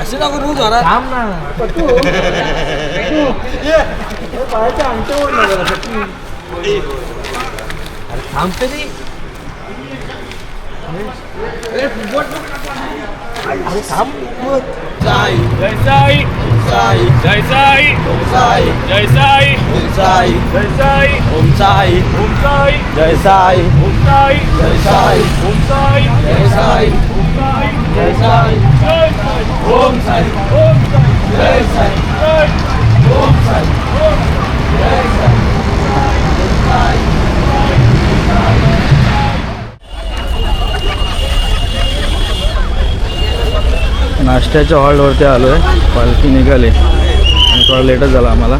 असे नको रोज जरा थांब ना पायाच्या अंगठ्यावर ना जरा अरे थांब तरी अरे थांब साई जय साई साई जय साई साई जय साई साई जय साई ओम साई जय साई ओम साई जय साई ओम साई जय साई ओम साई जय साई ओम साई जय साई ओम साई जय साई नाश्त्याच्या हॉलवरती आलो आहे. पालखी निघाली आणि थोडा लेटच झाला आम्हाला.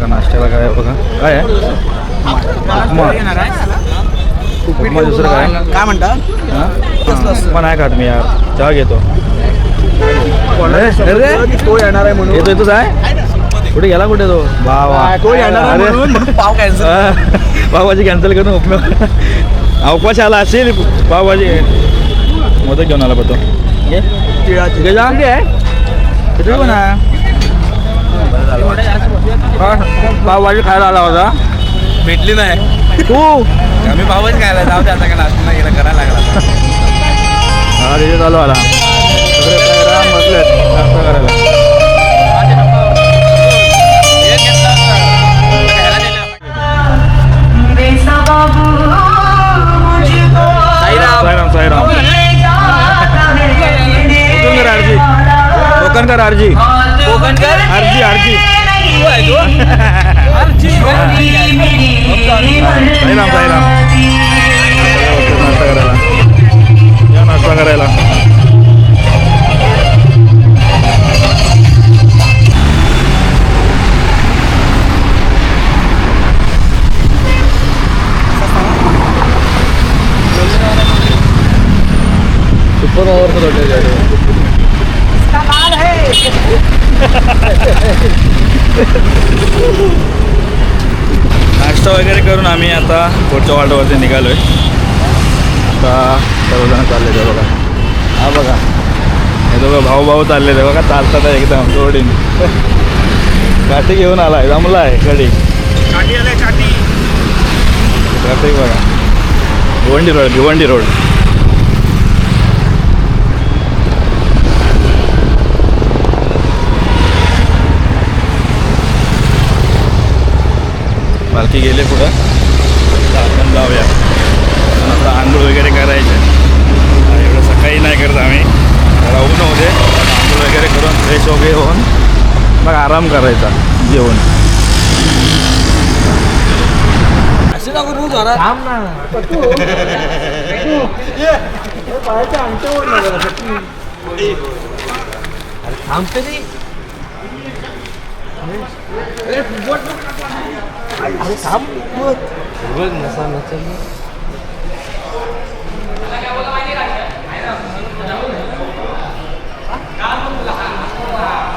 का नाश्त्याला काय आहे बघा, काय आहे उपमा दुसरं काय म्हणतात पण आहे खात मी यार, चहा घेतो. तो येणार आहे म्हणून येतो. येतोच आहे. कुठे गेला कुठे तो बाबा? तो येणार पाव कॅन्सल, पावभाजी कॅन्सल करून उपमा अवकाश आला असेल. पावभाजी मोदक घेऊन आला पतो पण आहे. पावभाजी खायला आला होता, भेटली नाही. तू आम्ही पावभाजी खायला जाऊ दे, आता काय नाश्ता नाही गेला, करायला लागला. हा तिथे चालू आला बसले नाश्ता करायला. Sairam Sairam कोकणकर RG कोकणकर RG RG Sairam Sairam नाश्ता करायला या, नाश्ता करायला. सुपर ओव्हर नाश्ता वगैरे करून आम्ही आता पुढच्या वाटावरती निघालो आहे. आता सर्वजण चालले ते बघा. हा बघा हे दोघं भाऊ भाऊ चालले ते बघा, चालतात एकदम जोडीन. काठी घेऊन आलाय, जमला आहे कडी काठी आलाय. काठी बघा, भिवंडी रोड भिवंडी रोड. पालखी गेले पुढं, आपण जाऊया. आता आंघोळ वगैरे करायचे. एवढं सकाळी नाही करत आम्ही, जरा ऊन होते. आंघोळ वगैरे करून फ्रेश वगैरे होऊन मग आराम करायचा जेवण. असे नको रोज जरा थांब ना पायाच्या अंगठ्यावर ना जरा अरे थांब तरी अरे थांब नसा नचल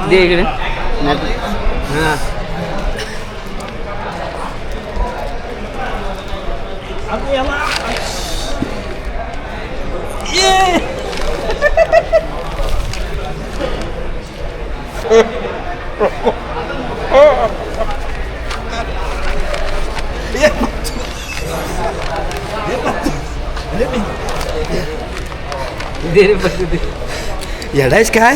दे इकडे. हां येडायच काय?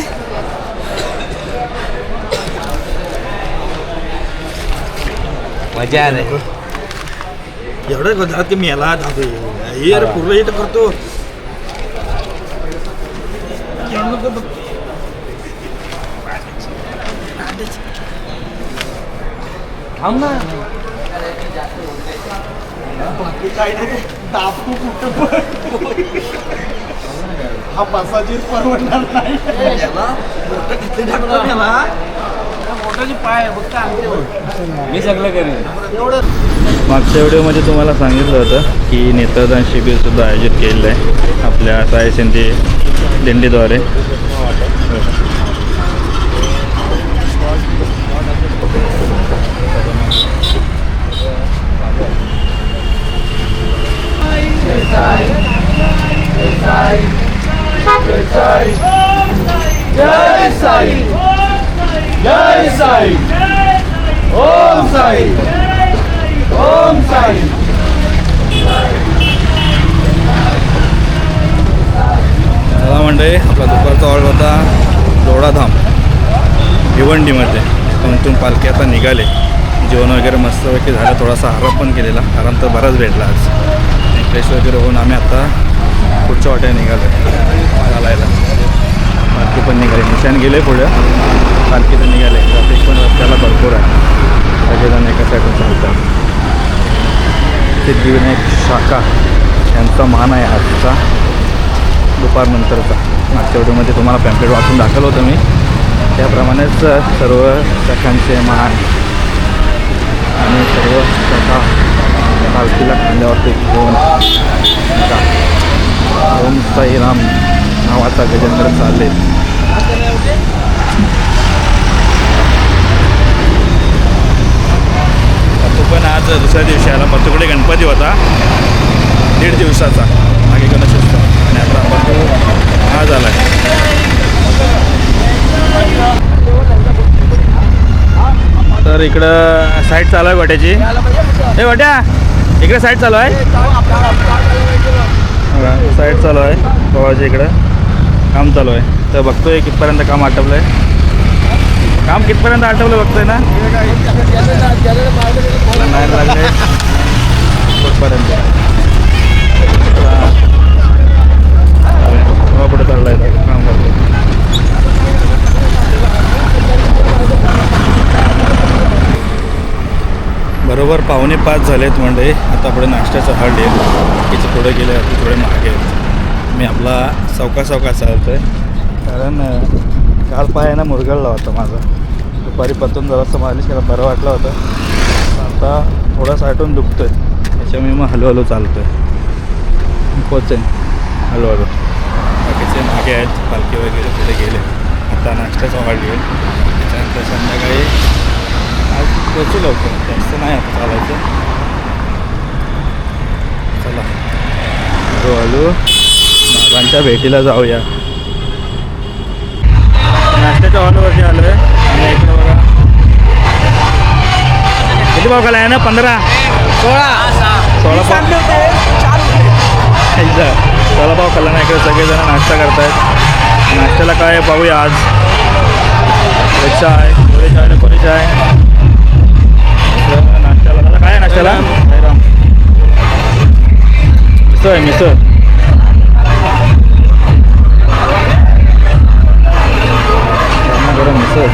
मजा आली. एवढं घरात की मी याला यार पूर्ण हिट करतो. थांब ना बाकी काय नाही, तापू कुठं हा बसाची परवडणार नाही. मोठाची पाय मी सगळं करेन. एवढं मागच्या व्हिडिओमध्ये तुम्हाला सांगितलं होतं की नेत्रदान शिबिरसुद्धा आयोजित केलेलं आहे आपल्या साई शिंदे दिंडीद्वारे. जय साई साई ओम साई ओम साई. चला मंडळी, आपला दुपारचा ऑर्डर होता लोढाधाम भिवंडीमध्ये. तिथून पालखी आता निघाले. जेवण वगैरे मस्तपैकी झालं. थोडासा आराम पण केलेला. आराम तर बराच भेटला आज. फ्रेश वगैरे होऊन आम्ही आता पुढच्या वाट्याने निघालो घालायला. पालखी पण निघाली. निशाण गेले पुढं. पालखी तर निघाले. ट्रॅफिक पण रस्त्याला भरपूर आहे. सगळेजण एका साईडून चालतात. सिद्धिविनायक शाखा यांचा मान आहे आजचा दुपारनंतरचा. मागच्या व्हिडिओमध्ये तुम्हाला पॅम्पलेट वाचून दाखवलं होतं मी. त्याप्रमाणेच सर्व शाखांचे मान आणि सर्व शाखा पालखीला खांद्यावरती घेऊन ओम साईराम नावाचा गजेंद्र चालले. पत्तू पण आज दुसऱ्या दिवशी आला. पत्तूकडे गणपती होता 1.5 दिवसाचा मागे गणेशोत्सव. आणि आता पत्तू आज आला आहे. तर इकडं साईड चालू आहे वाट्याची. हे वाट्या इकडे साईड चालू आहे. साईड चालू आहे बाबाच्या इकडं काम चालू आहे. तर बघतोय कितपर्यंत काम आटपलं आहे. काम कितपर्यंत आटवलं बघतोय ना. नाही लागले कुठपर्यंत पुढे चाललं आहे काम करतो. बरोबर 4:45 झालेत म्हणजे आता पुढे नाश्त्याचा हॉल्ट येईल. बाकीचे पुढे गेले होते थोडे मागे. मी आपला सावकाश चालतो आहे कारण काल पाय ना मुरगळला होता माझा. दुपारी पतून जरासं मालिश केला, बरं वाटलं होतं. आता थोडा साठून दुखतो आहे. त्याच्यामुळे मग हळूहळू चालतो आहे. पोचेन हळूहळू. बाकीचे मागे आहेत. पालखी वगैरे पुढे गेले. आता नाश्त्याचा हॉल्ट येईल. त्याच्यानंतर संध्याकाळी आज पोचू लवकर. जास्त नाही आता चालायचं. चला हळूहळू बाबांच्या भेटीला जाऊया. नाश्त्याच्या हॉलवरती आलो आहे. आणि इकडं बघा किती भाव खाला आहे ना. 15 16 भाव खाल्ला ना. इकडे सगळेजण नाश्ता करतायत. नाश्त्याला काय पाहूया आज. रिक्षा आहे, पोळी चाय, पोळी चाय. नाश्त्याला दादा काय आहे नाश्त्याला. मिसळ आहे मिसळ. गरम मिसळ.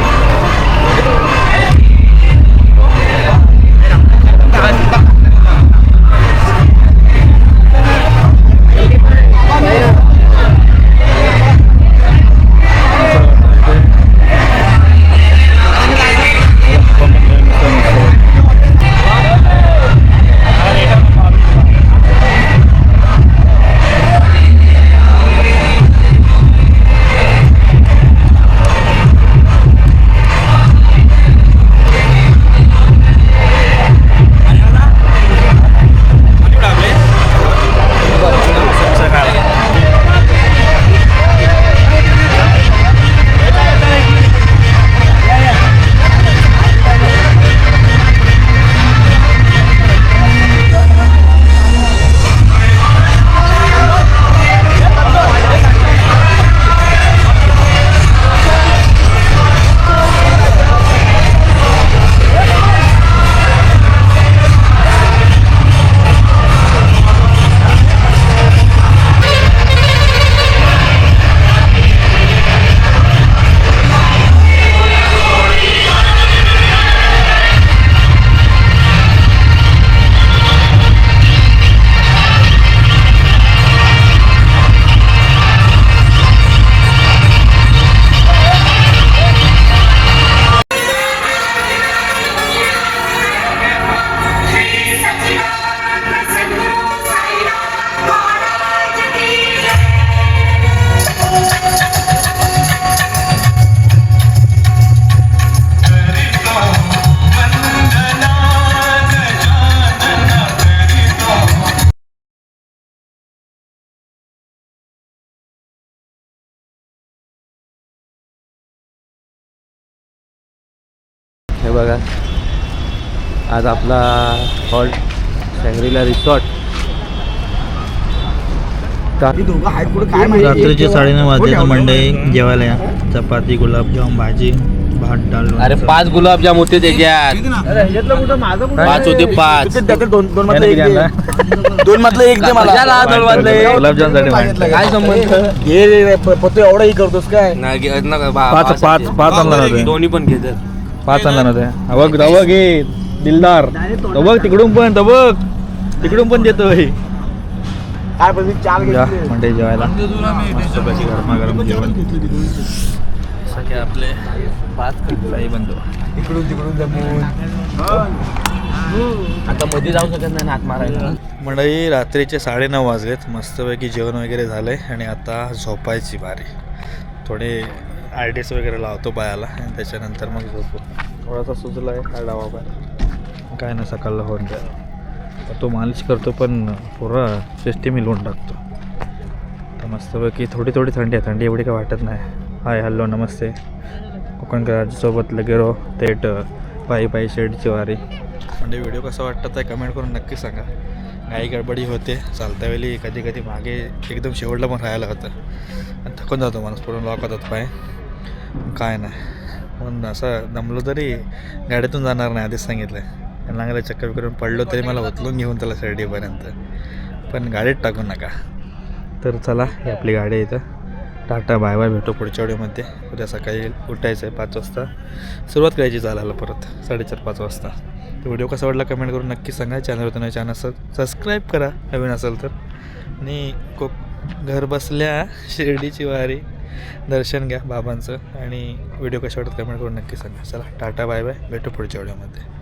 हे बघा आज आपला हॉल्ट शँग्रीला रिसॉर्ट. रात्रीचे 9:30 वाजले मंडई जेवायला या. चपाती, गुलाबजाम, भाजी, भात, डाळ. अरे 5 गुलाबजाम होते त्याच्यात. 5 होते 5. दोन मधलं एक दे मला. गुलाबजाम काय संबंध हे पत्तो एवढाही करतोस काय? पाच आणला नव्हते. दोन्ही पण घेतात. 5 आणला नव्हते. बघ घे दिलदार. बघ तिकडून पण देतोय. काय पण 4 घेतले. मंडई जेवायला मस्तपैकी गरमागरम जेवण. सगळे आपले 5 काही बंधू इकडून तिकडून जमून आता मध्ये जाऊ शकत नाही हात मारायला. मंडळी रात्रीचे 9:30 वाजलेत. मस्तपैकी जेवण वगैरे झालंय आणि आता झोपायची बारी. थोडे आयडीएस वगैरे लावतो पायाला आणि त्याच्यानंतर मग झोपू. थोडासा सुजला आहे हा डावा पाय. काय ना सकाळला होऊन द्या. तो मालिश करतो पण पुरा सिस्टीम लिहून टाकतो. तर मस्तपैकी थोडी थंडी आहे. थंडी एवढी काय वाटत नाही. हाय हॅलो नमस्ते. कोकणकरांसोबत गेलो थेट पायी शेडची वारी. म्हणजे व्हिडिओ कसा वाटतं आहे कमेंट करून नक्की सांगा. काही गडबडी होते चालत्या वेळी. कधी मागे एकदम शेवटला पण राहायला होतं आणि थकून जातो माणूस. पूर्ण लॉक होतात पाय. काय नाही पण असं दमलो तरी गाडीतून जाणार नाही आधीच सांगितलं आहे. लागलं चक्कर करून पडलो तरी मला उचलून घेऊन त्याला शिर्डीपर्यंत. पण गाडीत टाकू नका. तर चला ही आपली गाडी आहे इथं. Tata bye bye. भेटू पुढच्या व्हिडिओमध्ये. उद्या सकाळी उठायचं आहे 5 वाजता. सुरुवात करायची चालायला परत 4:30-5 वाजता. तर व्हिडिओ कसा वाटला कमेंट करून नक्की सांगा. चॅनलवर नाही चॅनल सबस्क्राईब करा नवीन असेल तर. आणि घर बसल्या शिर्डीची वारी दर्शन घ्या बाबांचं. आणि व्हिडिओ कशा वाटत कमेंट करून नक्की सांगा. चला टाटा बाय बाय. भेटू पुढच्या व्हिडिओमध्ये.